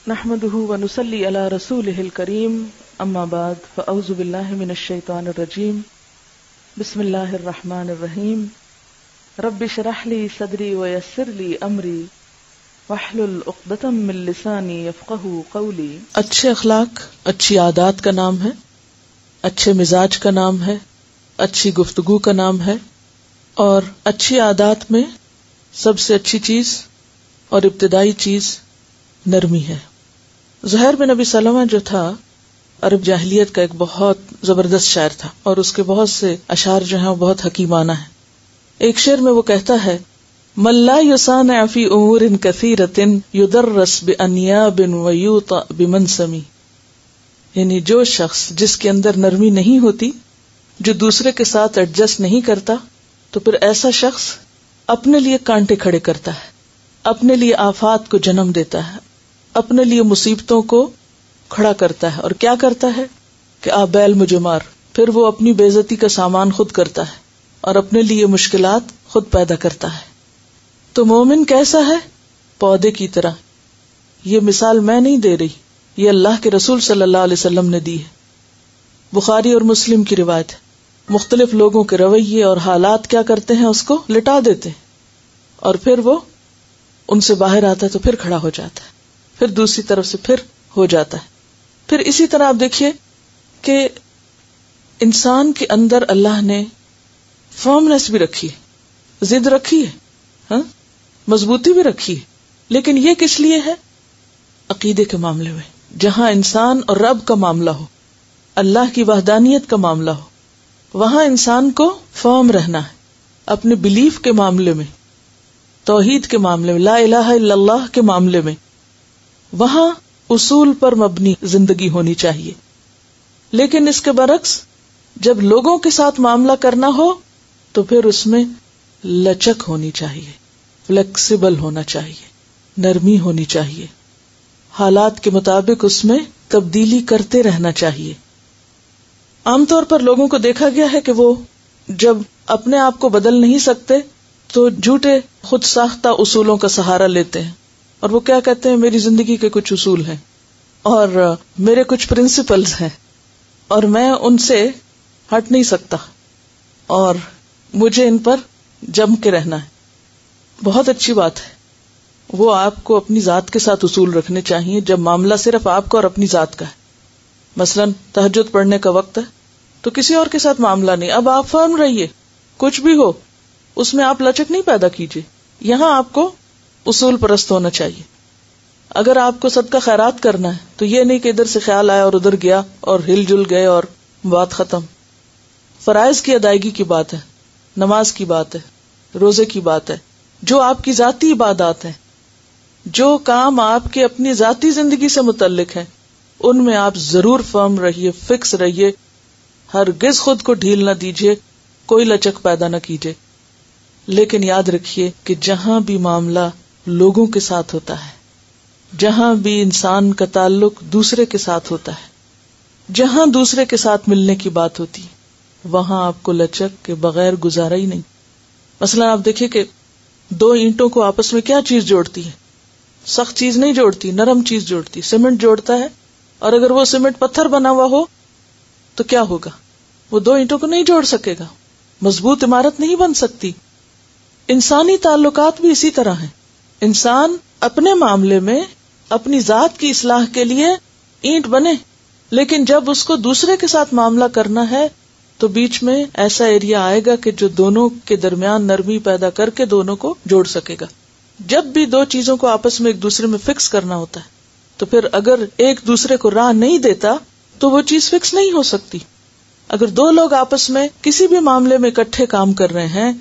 نحمده ونصلي على رسوله الكريم اما بعد فاعوذ بالله من الشيطان الرجيم بسم الله الرحمن الرحيم رب اشرح لي صدري ويسر لي امري واحلل عقدة من لساني يفقهوا قولي. اچھے اخلاق اچھی عادات کا نام ہے، اچھے مزاج کا نام ہے، اچھی گفتگو کا نام ہے، اور اچھی عادات میں سب سے اچھی چیز اور ابتدائی چیز نرمی ہے. زہیر بن نبی سلمہ جو تھا عرب جاہلیت کا ایک بہت زبردست شاعر تھا، اور اس کے بہت سے اشعار جو ہیں وہ بہت حکیمانہ ہیں. ایک شعر میں وہ کہتا ہے من لا يصانع في امور كثيرة يدرس بانياب ويوطأ بمنسم، یعنی جو شخص جس کے اندر نرمی نہیں ہوتی، جو دوسرے کے ساتھ ایڈجسٹ نہیں کرتا، تو پھر ایسا شخص اپنے لیے کانٹے کھڑے کرتا ہے، اپنے لیے آفات کو جنم دیتا ہے، اپنے لیے مصیبتوں کو کھڑا کرتا ہے. اور کیا کرتا ہے کہ آ بیل مجھے مار، پھر وہ اپنی بے عزتی کا سامان خود کرتا ہے اور اپنے لیے مشکلات خود پیدا کرتا ہے. تو مومن کیسا ہے؟ پودے کی طرح. یہ مثال میں نہیں دے رہی، یہ اللہ کے رسول صلی اللہ علیہ وسلم نے دی ہے. بخاری اور مسلم کی روایت ہے. مختلف لوگوں کے رویے اور حالات کیا کرتے ہیں، اس کو لٹا دیتے ہیں، اور پھر وہ ان سے باہر آتا ہے تو پھر کھڑا ہو جاتا ہے، پھر دوسری طرف سے پھر ہو جاتا ہے. پھر اسی طرح آپ دیکھیے کہ انسان کے اندر اللہ نے فرمنس بھی رکھی ہے، ضد رکھی ہے، ہاں مضبوطی بھی رکھی ہے. لیکن یہ کس لیے ہے؟ عقیدے کے معاملے میں، جہاں انسان اور رب کا معاملہ ہو، اللہ کی وحدانیت کا معاملہ ہو، وہاں انسان کو فرم رہنا ہے. اپنے بلیف کے معاملے میں، توحید کے معاملے میں، لا الہ الا اللہ کے معاملے میں، وہاں اصول پر مبنی زندگی ہونی چاہیے. لیکن اس کے برعکس جب لوگوں کے ساتھ معاملہ کرنا ہو تو پھر اس میں لچک ہونی چاہیے، فلیکسیبل ہونا چاہیے، نرمی ہونی چاہیے، حالات کے مطابق اس میں تبدیلی کرتے رہنا چاہیے. عام طور پر لوگوں کو دیکھا گیا ہے کہ وہ جب اپنے آپ کو بدل نہیں سکتے تو جھوٹے خود ساختہ اصولوں کا سہارا لیتے ہیں، اور وہ کیا کہتے ہیں، میری زندگی کے کچھ اصول ہیں اور میرے کچھ پرنسپلز ہیں اور میں ان سے ہٹ نہیں سکتا اور مجھے ان پر جم کے رہنا ہے. بہت اچھی بات ہے، وہ آپ کو اپنی ذات کے ساتھ اصول رکھنے چاہیے جب معاملہ صرف آپ کا اور اپنی ذات کا ہے. مثلا تہجد پڑھنے کا وقت ہے تو کسی اور کے ساتھ معاملہ نہیں، اب آپ فرم رہیے، کچھ بھی ہو اس میں آپ لچک نہیں پیدا کیجیے. یہاں آپ کو اصول پرست ہونا چاہیے. اگر آپ کو صدقہ خیرات کرنا ہے تو یہ نہیں کہ ادھر سے خیال آیا اور ادھر گیا اور ہل جل گئے اور بات ختم. فرائض کی ادائیگی کی بات ہے، نماز کی بات ہے، روزے کی بات ہے، جو آپ کی ذاتی عبادات ہیں، جو کام آپ کے اپنی ذاتی زندگی سے متعلق ہیں، ان میں آپ ضرور فرم رہیے، فکس رہیے، ہرگز خود کو ڈھیل نہ دیجیے، کوئی لچک پیدا نہ کیجیے. لیکن یاد رکھیے کہ جہاں بھی معاملہ لوگوں کے ساتھ ہوتا ہے، جہاں بھی انسان کا تعلق دوسرے کے ساتھ ہوتا ہے، جہاں دوسرے کے ساتھ ملنے کی بات ہوتی ہے، وہاں آپ کو لچک کے بغیر گزارا ہی نہیں. مثلا آپ دیکھیں کہ دو اینٹوں کو آپس میں کیا چیز جوڑتی ہے؟ سخت چیز نہیں جوڑتی، نرم چیز جوڑتی، سیمنٹ جوڑتا ہے. اور اگر وہ سیمنٹ پتھر بنا ہوا ہو تو کیا ہوگا؟ وہ دو اینٹوں کو نہیں جوڑ سکے گا، مضبوط عمارت نہیں بن سکتی. انسانی تعلقات بھی اسی طرح ہیں. انسان اپنے معاملے میں اپنی ذات کی اصلاح کے لیے اینٹ بنے، لیکن جب اس کو دوسرے کے ساتھ معاملہ کرنا ہے تو بیچ میں ایسا ایریا آئے گا کہ جو دونوں کے درمیان نرمی پیدا کر کے دونوں کو جوڑ سکے گا. جب بھی دو چیزوں کو آپس میں ایک دوسرے میں فکس کرنا ہوتا ہے تو پھر اگر ایک دوسرے کو راہ نہیں دیتا تو وہ چیز فکس نہیں ہو سکتی. اگر دو لوگ آپس میں کسی بھی معاملے میں اکٹھے کام کر رہے ہیں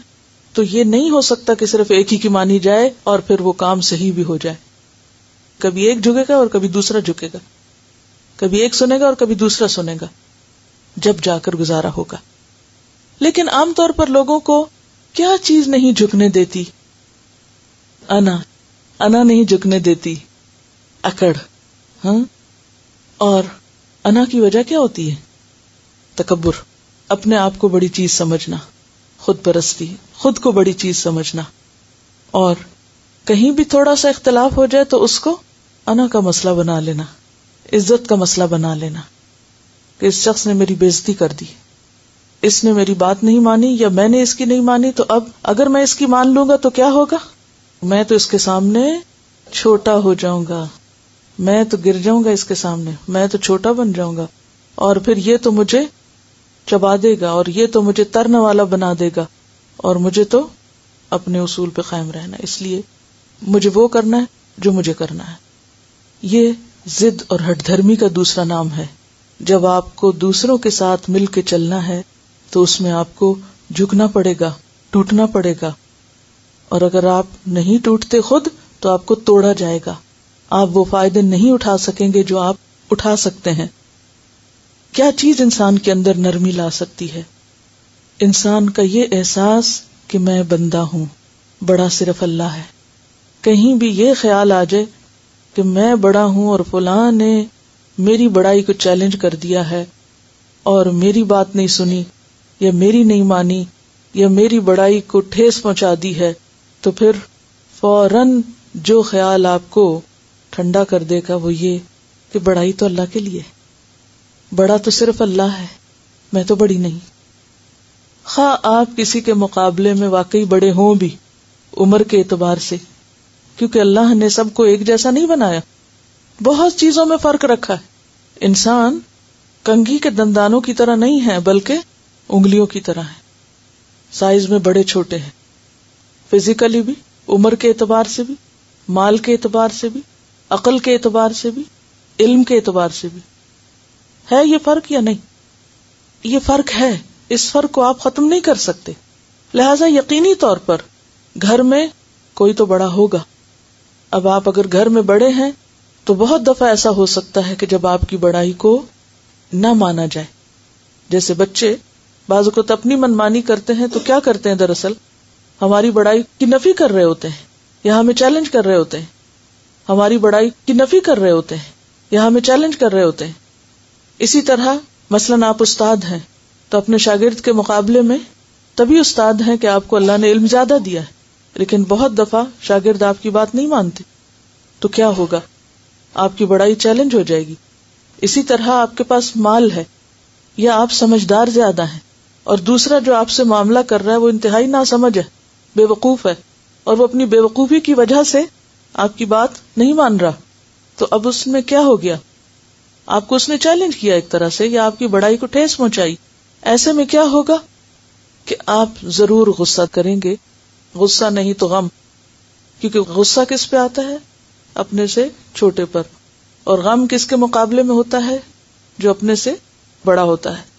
تو یہ نہیں ہو سکتا کہ صرف ایک ہی کی مانی جائے اور پھر وہ کام صحیح بھی ہو جائے. کبھی ایک جھکے گا اور کبھی دوسرا جھکے گا، کبھی ایک سنے گا اور کبھی دوسرا سنے گا، جب جا کر گزارا ہوگا. لیکن عام طور پر لوگوں کو کیا چیز نہیں جھکنے دیتی؟ انا نہیں جھکنے دیتی، اکڑ. ہاں، اور انا کی وجہ کیا ہوتی ہے؟ تکبر، اپنے آپ کو بڑی چیز سمجھنا، خود پرستی، خود کو بڑی چیز سمجھنا. اور کہیں بھی تھوڑا سا اختلاف ہو جائے تو اس کو انا کا مسئلہ بنا لینا، عزت کا مسئلہ بنا لینا کہ اس شخص نے میری بےزتی کر دی، اس نے میری بات نہیں مانی یا میں نے اس کی نہیں مانی، تو اب اگر میں اس کی مان لوں گا تو کیا ہوگا؟ میں تو اس کے سامنے چھوٹا ہو جاؤں گا، میں تو گر جاؤں گا اس کے سامنے، میں تو چھوٹا بن جاؤں گا، اور پھر یہ تو مجھے چبا دے گا، اور یہ تو مجھے ترنے والا بنا دے گا، اور مجھے تو اپنے اصول پہ قائم رہنا، اس لیے مجھے وہ کرنا ہے جو مجھے کرنا ہے۔ یہ ضد اور ہٹ دھرمی کا دوسرا نام ہے۔ جب آپ کو دوسروں کے ساتھ مل کے چلنا ہے تو اس میں آپ کو جھکنا پڑے گا، ٹوٹنا پڑے گا، اور اگر آپ نہیں ٹوٹتے خود تو آپ کو توڑا جائے گا، آپ وہ فائدے نہیں اٹھا سکیں گے جو آپ اٹھا سکتے ہیں۔ کیا چیز انسان کے اندر نرمی لا سکتی ہے؟ انسان کا یہ احساس کہ میں بندہ ہوں، بڑا صرف اللہ ہے۔ کہیں بھی یہ خیال آ جائے کہ میں بڑا ہوں اور فلاں نے میری بڑائی کو چیلنج کر دیا ہے اور میری بات نہیں سنی یا میری نہیں مانی یا میری بڑائی کو ٹھیس پہنچا دی ہے، تو پھر فوراً جو خیال آپ کو ٹھنڈا کر دے گا وہ یہ کہ بڑائی تو اللہ کے لیے، بڑا تو صرف اللہ ہے، میں تو بڑی نہیں۔ خواہ آپ کسی کے مقابلے میں واقعی بڑے ہوں بھی عمر کے اعتبار سے، کیونکہ اللہ نے سب کو ایک جیسا نہیں بنایا، بہت چیزوں میں فرق رکھا ہے۔ انسان کنگھی کے دندانوں کی طرح نہیں ہے بلکہ انگلیوں کی طرح ہے، سائز میں بڑے چھوٹے ہیں، فزیکلی بھی، عمر کے اعتبار سے بھی، مال کے اعتبار سے بھی، عقل کے اعتبار سے بھی، علم کے اعتبار سے بھی۔ ہے یہ فرق یا نہیں؟ یہ فرق ہے، اس فرق کو آپ ختم نہیں کر سکتے۔ لہذا یقینی طور پر گھر میں کوئی تو بڑا ہوگا۔ اب آپ اگر گھر میں بڑے ہیں تو بہت دفعہ ایسا ہو سکتا ہے کہ جب آپ کی بڑائی کو نہ مانا جائے، جیسے بچے بعض اوقات اپنی منمانی کرتے ہیں تو کیا کرتے ہیں، دراصل ہماری بڑائی کی نفی کر رہے ہوتے ہیں یا ہمیں چیلنج کر رہے ہوتے ہیں، ہماری بڑائی کی نفی کر رہے ہوتے ہیں یا ہمیں چیلنج کر رہے ہوتے ہیں۔ اسی طرح مثلاً آپ استاد ہیں تو اپنے شاگرد کے مقابلے میں تبھی استاد ہیں کہ آپ کو اللہ نے علم زیادہ دیا ہے، لیکن بہت دفعہ شاگرد آپ کی بات نہیں مانتے، تو کیا ہوگا؟ آپ کی بڑائی چیلنج ہو جائے گی۔ اسی طرح آپ کے پاس مال ہے یا آپ سمجھدار زیادہ ہیں اور دوسرا جو آپ سے معاملہ کر رہا ہے وہ انتہائی ناسمجھ ہے، بے وقوف ہے، اور وہ اپنی بے وقوفی کی وجہ سے آپ کی بات نہیں مان رہا، تو اب اس میں کیا ہو گیا؟ آپ کو اس نے چیلنج کیا ایک طرح سے، یا آپ کی بڑائی کو ٹھیس پہنچائی۔ ایسے میں کیا ہوگا کہ آپ ضرور غصہ کریں گے، غصہ نہیں تو غم، کیونکہ غصہ کس پہ آتا ہے؟ اپنے سے چھوٹے پر، اور غم کس کے مقابلے میں ہوتا ہے؟ جو اپنے سے بڑا ہوتا ہے۔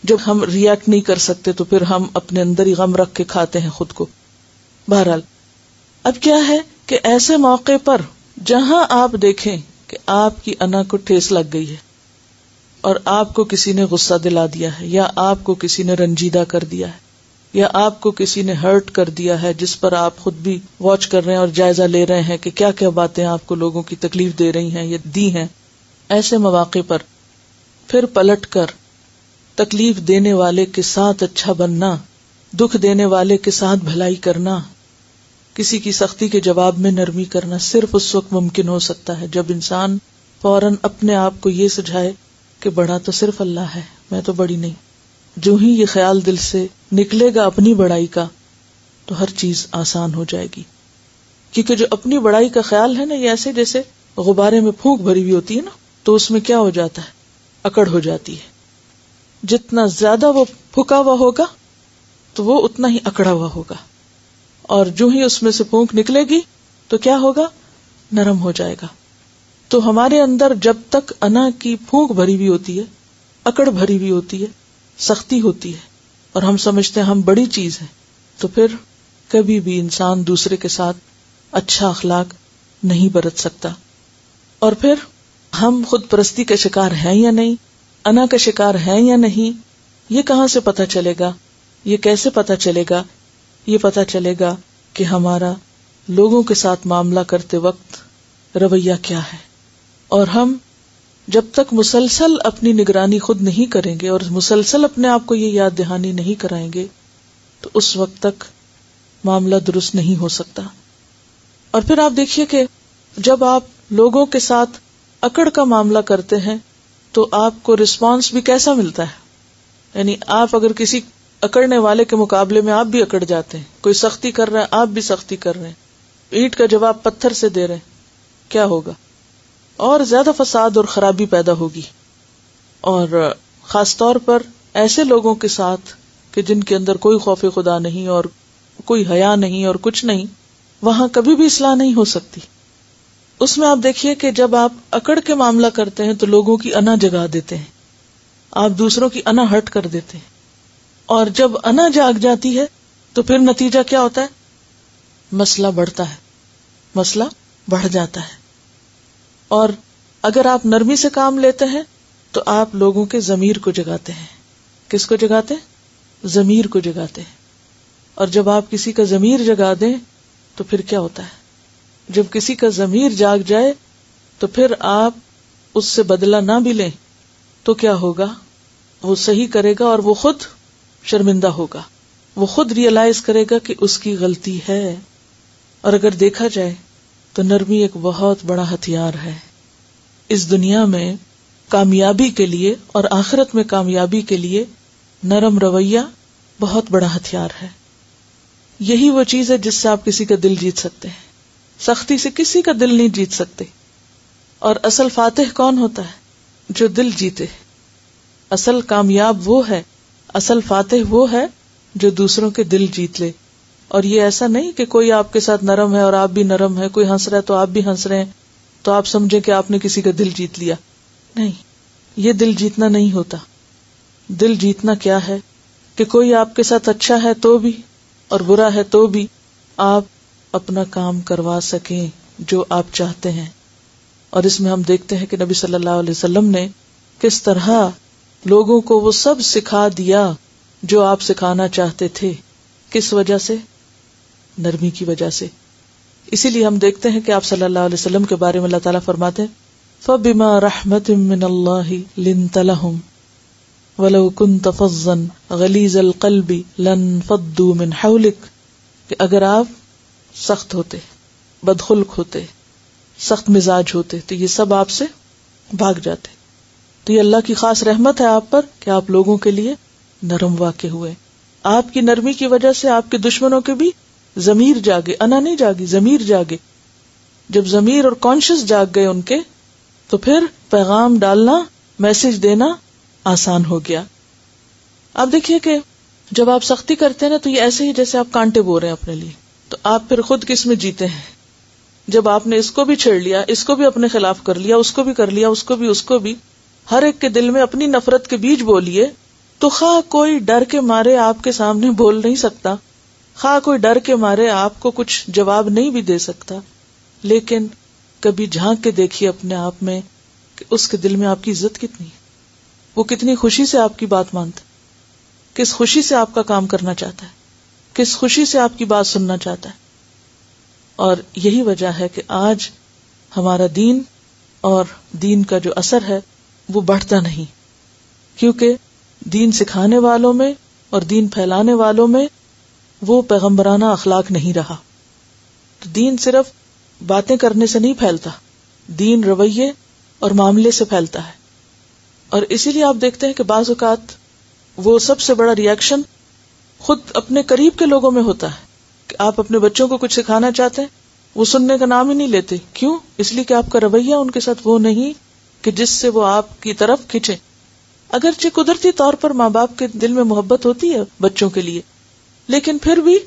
جب ہم ریاکٹ نہیں کر سکتے تو پھر ہم اپنے اندر ہی غم رکھ کے کھاتے ہیں خود کو۔ بہرحال اب کیا ہے کہ ایسے موقع پر جہاں آپ دیکھیں کہ آپ کی انا کو ٹھیس لگ گئی ہے اور آپ کو کسی نے غصہ دلا دیا ہے یا آپ کو کسی نے رنجیدہ کر دیا ہے یا آپ کو کسی نے ہرٹ کر دیا ہے، جس پر آپ خود بھی واچ کر رہے ہیں اور جائزہ لے رہے ہیں کہ کیا کیا باتیں آپ کو لوگوں کی تکلیف دے رہی ہیں یا دی ہیں، ایسے مواقع پر پھر پلٹ کر تکلیف دینے والے کے ساتھ اچھا بننا، دکھ دینے والے کے ساتھ بھلائی کرنا، کسی کی سختی کے جواب میں نرمی کرنا صرف اس وقت ممکن ہو سکتا ہے جب انسان فوراً اپنے آپ کو یہ سمجھائے کہ بڑا تو صرف اللہ ہے، میں تو بڑی نہیں۔ جو ہی یہ خیال دل سے نکلے گا اپنی بڑائی کا تو ہر چیز آسان ہو جائے گی، کیونکہ جو اپنی بڑائی کا خیال ہے نا، یہ ایسے جیسے غبارے میں پھونک بھری ہوئی ہوتی ہے نا، تو اس میں کیا ہو جاتا ہے؟ اکڑ ہو جاتی ہے۔ جتنا زیادہ وہ پھکا ہوا ہوگا تو وہ اتنا ہی اکڑا ہوا ہوگا، اور جو ہی اس میں سے پھونک نکلے گی تو کیا ہوگا؟ نرم ہو جائے گا۔ تو ہمارے اندر جب تک انا کی پھونک بھری ہوئی ہوتی ہے، اکڑ بھری ہوئی ہوتی ہے، سختی ہوتی ہے اور ہم سمجھتے ہیں ہم بڑی چیز ہیں، تو پھر کبھی بھی انسان دوسرے کے ساتھ اچھا اخلاق نہیں برت سکتا۔ اور پھر ہم خود پرستی کا شکار ہیں یا نہیں، انا کا شکار ہیں یا نہیں، یہ کہاں سے پتہ چلے گا؟ یہ کیسے پتہ چلے گا؟ یہ پتہ چلے گا کہ ہمارا لوگوں کے ساتھ معاملہ کرتے وقت رویہ کیا ہے۔ اور ہم جب تک مسلسل اپنی نگرانی خود نہیں کریں گے اور مسلسل اپنے آپ کو یہ یاد دہانی نہیں کرائیں گے تو اس وقت تک معاملہ درست نہیں ہو سکتا۔ اور پھر آپ دیکھیے کہ جب آپ لوگوں کے ساتھ اکڑ کا معاملہ کرتے ہیں تو آپ کو رسپانس بھی کیسا ملتا ہے؟ یعنی آپ اگر کسی اکڑنے والے کے مقابلے میں آپ بھی اکڑ جاتے ہیں، کوئی سختی کر رہا ہے آپ بھی سختی کر رہے ہیں، اینٹ کا جواب پتھر سے دے رہے ہیں، کیا ہوگا؟ اور زیادہ فساد اور خرابی پیدا ہوگی. اور خاص طور پر ایسے لوگوں کے ساتھ کہ جن کے اندر کوئی خوف خدا نہیں اور کوئی حیا نہیں اور کچھ نہیں، وہاں کبھی بھی اصلاح نہیں ہو سکتی. اس میں آپ دیکھیے کہ جب آپ اکڑ کے معاملہ کرتے ہیں تو لوگوں کی انا جگا دیتے ہیں، آپ دوسروں کی انا ہرٹ کر دیتے ہیں، اور جب انا جاگ جاتی ہے تو پھر نتیجہ کیا ہوتا ہے؟ مسئلہ بڑھتا ہے، مسئلہ بڑھ جاتا ہے. اور اگر آپ نرمی سے کام لیتے ہیں تو آپ لوگوں کے ضمیر کو جگاتے ہیں. کس کو جگاتے ہیں؟ ضمیر کو جگاتے ہیں. اور جب آپ کسی کا ضمیر جگا دیں تو پھر کیا ہوتا ہے؟ جب کسی کا ضمیر جاگ جائے تو پھر آپ اس سے بدلہ نہ بھی لیں تو کیا ہوگا؟ وہ صحیح کرے گا اور وہ خود شرمندہ ہوگا، وہ خود ریئلائز کرے گا کہ اس کی غلطی ہے. اور اگر دیکھا جائے تو نرمی ایک بہت بڑا ہتھیار ہے. اس دنیا میں کامیابی کے لیے اور آخرت میں کامیابی کے لیے نرم رویہ بہت بڑا ہتھیار ہے. یہی وہ چیز ہے جس سے آپ کسی کا دل جیت سکتے ہیں. سختی سے کسی کا دل نہیں جیت سکتے. اور اصل فاتح کون ہوتا ہے؟ جو دل جیتے. اصل کامیاب وہ ہے، اصل فاتح وہ ہے جو دوسروں کے دل جیت لے. اور یہ ایسا نہیں کہ کوئی آپ کے ساتھ نرم ہے اور آپ بھی نرم ہے، کوئی ہنس رہا ہے تو آپ بھی ہنس رہے ہیں تو آپ سمجھیں کہ آپ نے کسی کا دل جیت لیا. نہیں، یہ دل جیتنا نہیں ہوتا. دل جیتنا کیا ہے کہ کوئی آپ کے ساتھ اچھا ہے تو بھی اور برا ہے تو بھی آپ اپنا کام کروا سکیں جو آپ چاہتے ہیں. اور اس میں ہم دیکھتے ہیں کہ نبی صلی اللہ علیہ وسلم نے کس طرح لوگوں کو وہ سب سکھا دیا جو آپ سکھانا چاہتے تھے. کس وجہ سے؟ نرمی کی وجہ سے. اسی لیے ہم دیکھتے ہیں کہ آپ صلی اللہ علیہ وسلم کے بارے میں اللہ تعالیٰ فرماتے ہیں فَبِمَا رَحْمَةٍ مِّنَ اللَّهِ لِنْتَ لَهُمْ وَلَوْ كُنْتَ فَظًّا غَلِيظَ الْقَلْبِ لَانفَضُّوا مِنْ حَوْلِكَ، کہ اگر آپ سخت ہوتے، بدخلق ہوتے، سخت مزاج ہوتے تو یہ سب آپ سے بھاگ جاتے. تو یہ اللہ کی خاص رحمت ہے آپ پر کہ آپ لوگوں کے لیے نرم واقع ہوئے. آپ کی نرمی کی وجہ سے آپ کے دشمنوں کے بھی ضمیر جاگے، انا نہیں جاگی، ضمیر جاگے. جب ضمیر اور کانشس جاگ گئے ان کے تو پھر پیغام ڈالنا، میسج دینا آسان ہو گیا. آپ دیکھیے کہ جب آپ سختی کرتے ہیں نا تو یہ ایسے ہی جیسے آپ کانٹے بو رہے ہیں اپنے لیے، تو آپ پھر خود کس میں جیتے ہیں؟ جب آپ نے اس کو بھی چھیڑ لیا، اس کو بھی اپنے خلاف کر لیا، اس کو بھی کر لیا، اس کو بھی ہر ایک کے دل میں اپنی نفرت کے بیج بو لیے، تو خواہ کوئی ڈر کے مارے آپ کے سامنے بول نہیں سکتا، خواہ کوئی ڈر کے مارے آپ کو کچھ جواب نہیں بھی دے سکتا، لیکن کبھی جھانک کے دیکھیے اپنے آپ میں کہ اس کے دل میں آپ کی عزت کتنی ہے، وہ کتنی خوشی سے آپ کی بات مانتا ہے، کس خوشی سے آپ کا کام کرنا چاہتا ہے، کس خوشی سے آپ کی بات سننا چاہتا ہے. اور یہی وجہ ہے کہ آج ہمارا دین اور دین کا جو اثر ہے وہ بڑھتا نہیں، کیونکہ دین سکھانے والوں میں اور دین پھیلانے والوں میں وہ پیغمبرانہ اخلاق نہیں رہا. تو دین صرف باتیں کرنے سے نہیں پھیلتا، دین رویے اور معاملے سے پھیلتا ہے. اور اسی لیے آپ دیکھتے ہیں کہ بعض اوقات وہ سب سے بڑا ریئیکشن خود اپنے قریب کے لوگوں میں ہوتا ہے کہ آپ اپنے بچوں کو کچھ سکھانا چاہتے ہیں، وہ سننے کا نام ہی نہیں لیتے. کیوں؟ اس لیے کہ آپ کا رویہ ان کے ساتھ وہ نہیں کہ جس سے وہ آپ کی طرف کھینچے. اگرچہ قدرتی طور پر ماں باپ کے دل میں محبت ہوتی ہے بچوں کے لیے، لیکن پھر بھی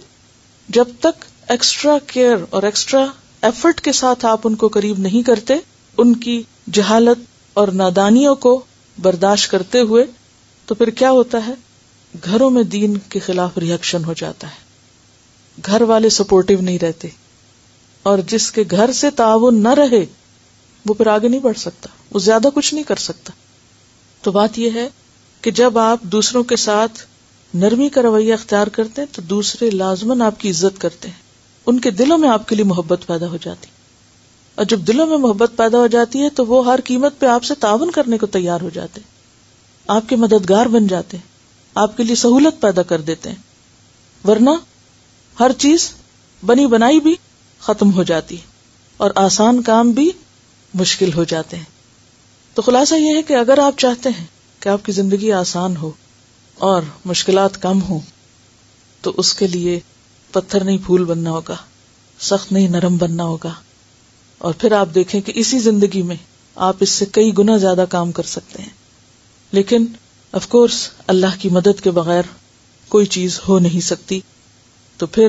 جب تک ایکسٹرا کیئر اور ایکسٹرا ایفرٹ کے ساتھ آپ ان کو قریب نہیں کرتے، ان کی جہالت اور نادانیوں کو برداشت کرتے ہوئے، تو پھر کیا ہوتا ہے؟ گھروں میں دین کے خلاف ریئیکشن ہو جاتا ہے. گھر والے سپورٹیو نہیں رہتے، اور جس کے گھر سے تعاون نہ رہے وہ پھر آگے نہیں بڑھ سکتا، وہ زیادہ کچھ نہیں کر سکتا. تو بات یہ ہے کہ جب آپ دوسروں کے ساتھ نرمی کا رویہ اختیار کرتے ہیں تو دوسرے لازماً آپ کی عزت کرتے ہیں، ان کے دلوں میں آپ کے لیے محبت پیدا ہو جاتی. اور جب دلوں میں محبت پیدا ہو جاتی ہے تو وہ ہر قیمت پہ آپ سے تعاون کرنے کو تیار ہو جاتے ہیں، آپ کے مددگار بن جاتے ہیں، آپ کے لیے سہولت پیدا کر دیتے ہیں. ورنہ ہر چیز بنی بنائی بھی ختم ہو جاتی ہے اور آسان کام بھی مشکل ہو جاتے ہیں. تو خلاصہ یہ ہے کہ اگر آپ چاہتے ہیں کہ آپ کی زندگی آسان ہو اور مشکلات کم ہوں تو اس کے لیے پتھر نہیں پھول بننا ہوگا، سخت نہیں نرم بننا ہوگا. اور پھر آپ دیکھیں کہ اسی زندگی میں آپ اس سے کئی گنا زیادہ کام کر سکتے ہیں. لیکن آف کورس اللہ کی مدد کے بغیر کوئی چیز ہو نہیں سکتی. تو پھر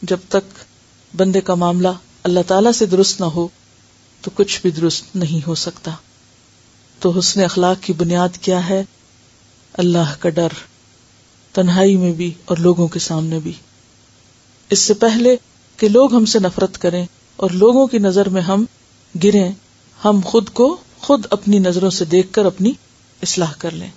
جب تک بندے کا معاملہ اللہ تعالی سے درست نہ ہو تو کچھ بھی درست نہیں ہو سکتا. تو حسن اخلاق کی بنیاد کیا ہے؟ اللہ کا ڈر، تنہائی میں بھی اور لوگوں کے سامنے بھی. اس سے پہلے کہ لوگ ہم سے نفرت کریں اور لوگوں کی نظر میں ہم گریں، ہم خود کو خود اپنی نظروں سے دیکھ کر اپنی اصلاح کر لیں.